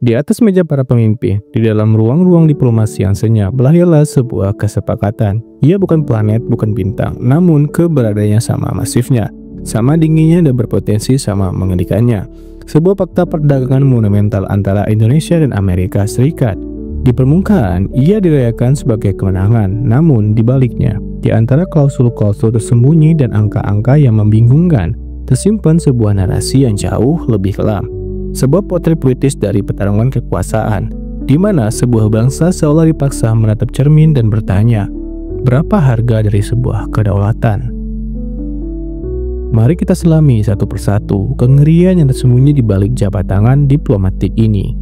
Di atas meja para pemimpin, di dalam ruang-ruang diplomasi yang senyap, lahirlah sebuah kesepakatan. Ia bukan planet, bukan bintang, namun keberadaannya sama masifnya, sama dinginnya dan berpotensi sama mengerikannya. Sebuah fakta perdagangan monumental antara Indonesia dan Amerika Serikat. Di permukaan, ia dirayakan sebagai kemenangan, namun di baliknya, di antara klausul-klausul tersembunyi dan angka-angka yang membingungkan, tersimpan sebuah narasi yang jauh lebih kelam. Sebuah potret puitis dari pertarungan kekuasaan, di mana sebuah bangsa seolah dipaksa menatap cermin dan bertanya, berapa harga dari sebuah kedaulatan? Mari kita selami satu persatu kengerian yang tersembunyi di balik jabat tangan diplomatik ini.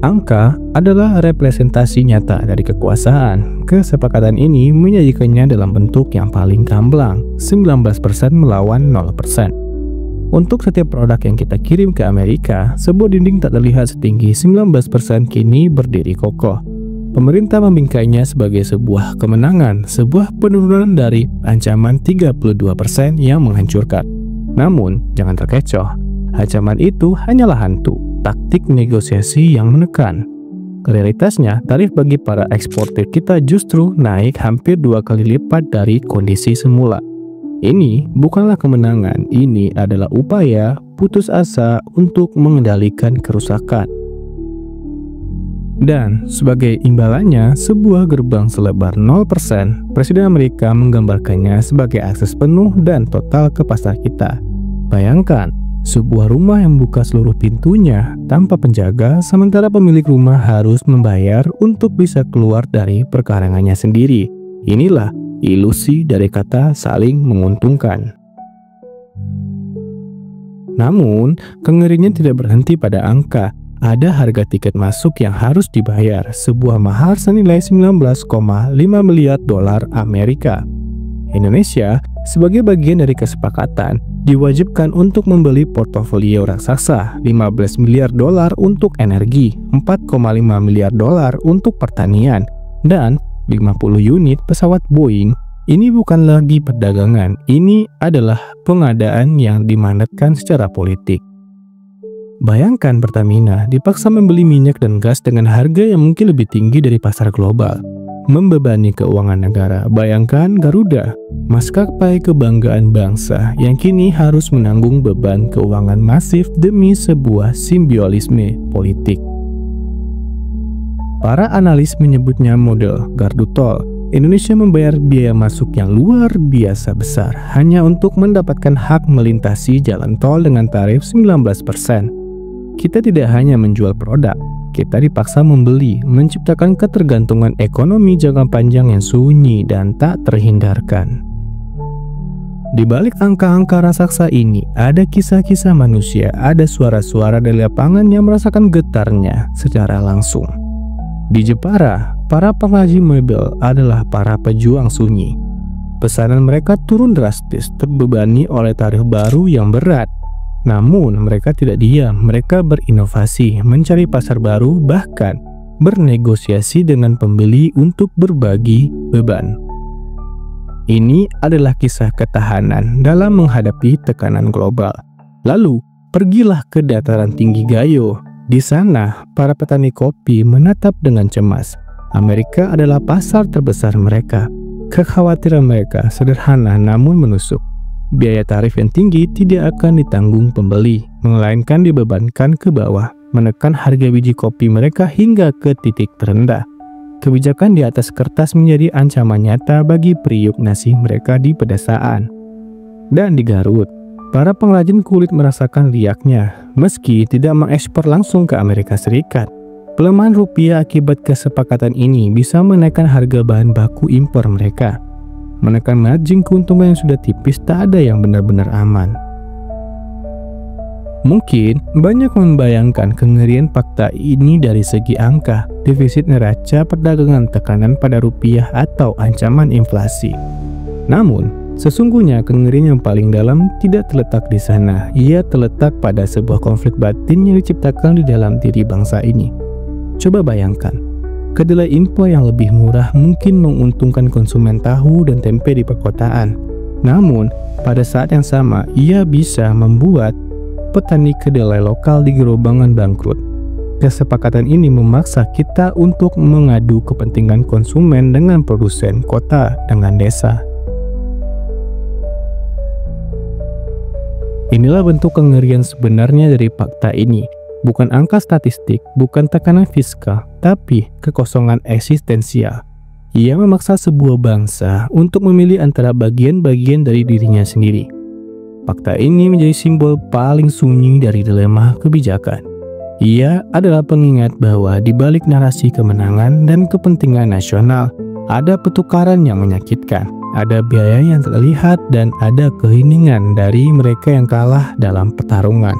Angka adalah representasi nyata dari kekuasaan. Kesepakatan ini menyajikannya dalam bentuk yang paling gamblang, 19% melawan 0%. Untuk setiap produk yang kita kirim ke Amerika, sebuah dinding tak terlihat setinggi 19% kini berdiri kokoh. Pemerintah membingkainya sebagai sebuah kemenangan, sebuah penurunan dari ancaman 32% yang menghancurkan. Namun, jangan terkecoh, ancaman itu hanyalah hantu, taktik negosiasi yang menekan. Realitasnya, tarif bagi para eksportir kita justru naik hampir 2 kali lipat dari kondisi semula. Ini bukanlah kemenangan, ini adalah upaya putus asa untuk mengendalikan kerusakan. Dan sebagai imbalannya, sebuah gerbang selebar 0%, Presiden Amerika menggambarkannya sebagai akses penuh dan total ke pasar kita. Bayangkan, sebuah rumah yang buka seluruh pintunya tanpa penjaga, sementara pemilik rumah harus membayar untuk bisa keluar dari perkarangannya sendiri. Inilah ilusi dari kata saling menguntungkan. Namun, kengerinya tidak berhenti pada angka. Ada harga tiket masuk yang harus dibayar, sebuah mahar senilai 19,5 miliar dolar Amerika. Indonesia, sebagai bagian dari kesepakatan, diwajibkan untuk membeli portofolio raksasa, 15 miliar dolar untuk energi, 4,5 miliar dolar untuk pertanian, dan 50 unit pesawat Boeing. Ini bukan lagi perdagangan, ini adalah pengadaan yang dimandatkan secara politik. Bayangkan Pertamina dipaksa membeli minyak dan gas dengan harga yang mungkin lebih tinggi dari pasar global, membebani keuangan negara. Bayangkan Garuda, maskapai kebanggaan bangsa yang kini harus menanggung beban keuangan masif demi sebuah simbiolisme politik. Para analis menyebutnya model gardu tol. Indonesia membayar biaya masuk yang luar biasa besar hanya untuk mendapatkan hak melintasi jalan tol dengan tarif 19%. Kita tidak hanya menjual produk, kita dipaksa membeli, menciptakan ketergantungan ekonomi jangka panjang yang sunyi dan tak terhindarkan. Di balik angka-angka raksasa ini, ada kisah-kisah manusia, ada suara-suara dari lapangan yang merasakan getarnya secara langsung. Di Jepara, para pengrajin mebel adalah para pejuang sunyi. Pesanan mereka turun drastis, terbebani oleh tarif baru yang berat. Namun, mereka tidak diam, mereka berinovasi, mencari pasar baru, bahkan bernegosiasi dengan pembeli untuk berbagi beban. Ini adalah kisah ketahanan dalam menghadapi tekanan global. Lalu, pergilah ke dataran tinggi Gayo. Di sana, para petani kopi menatap dengan cemas. Amerika adalah pasar terbesar mereka. Kekhawatiran mereka sederhana namun menusuk. Biaya tarif yang tinggi tidak akan ditanggung pembeli, melainkan dibebankan ke bawah, menekan harga biji kopi mereka hingga ke titik terendah. Kebijakan di atas kertas menjadi ancaman nyata bagi periuk nasi mereka di pedesaan. Dan di Garut, para pengrajin kulit merasakan liaknya, meski tidak mengekspor langsung ke Amerika Serikat. Pelemahan rupiah akibat kesepakatan ini bisa menaikkan harga bahan baku impor mereka. Menekan margin keuntungan yang sudah tipis, tak ada yang benar-benar aman. Mungkin banyak membayangkan kengerian fakta ini dari segi angka, defisit neraca perdagangan, tekanan pada rupiah, atau ancaman inflasi. Namun, sesungguhnya kengerian yang paling dalam tidak terletak di sana. Ia terletak pada sebuah konflik batin yang diciptakan di dalam diri bangsa ini. Coba bayangkan, kedelai impor yang lebih murah mungkin menguntungkan konsumen tahu dan tempe di perkotaan. Namun, pada saat yang sama, ia bisa membuat petani kedelai lokal di Grobangan bangkrut. Kesepakatan ini memaksa kita untuk mengadu kepentingan konsumen dengan produsen kota dengan desa. Inilah bentuk kengerian sebenarnya dari fakta ini. Bukan angka statistik, bukan tekanan fiskal, tapi kekosongan eksistensial. Ia memaksa sebuah bangsa untuk memilih antara bagian-bagian dari dirinya sendiri. Fakta ini menjadi simbol paling sunyi dari dilema kebijakan. Ia adalah pengingat bahwa di balik narasi kemenangan dan kepentingan nasional, ada pertukaran yang menyakitkan, ada biaya yang terlihat, dan ada keheningan dari mereka yang kalah dalam pertarungan.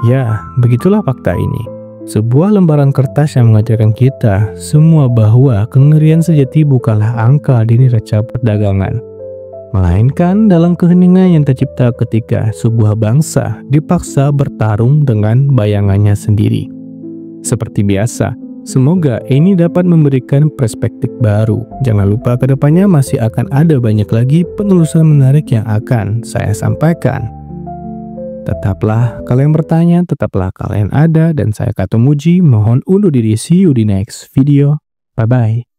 Ya, begitulah fakta ini. Sebuah lembaran kertas yang mengajarkan kita semua bahwa kengerian sejati bukanlah angka di neraca perdagangan, melainkan dalam keheningan yang tercipta ketika sebuah bangsa dipaksa bertarung dengan bayangannya sendiri. Seperti biasa, semoga ini dapat memberikan perspektif baru. Jangan lupa kedepannya masih akan ada banyak lagi penelusuran menarik yang akan saya sampaikan. Tetaplah kalian bertanya, tetaplah kalian ada, dan saya Kato Muji mohon undur diri. See you di next video. Bye-bye.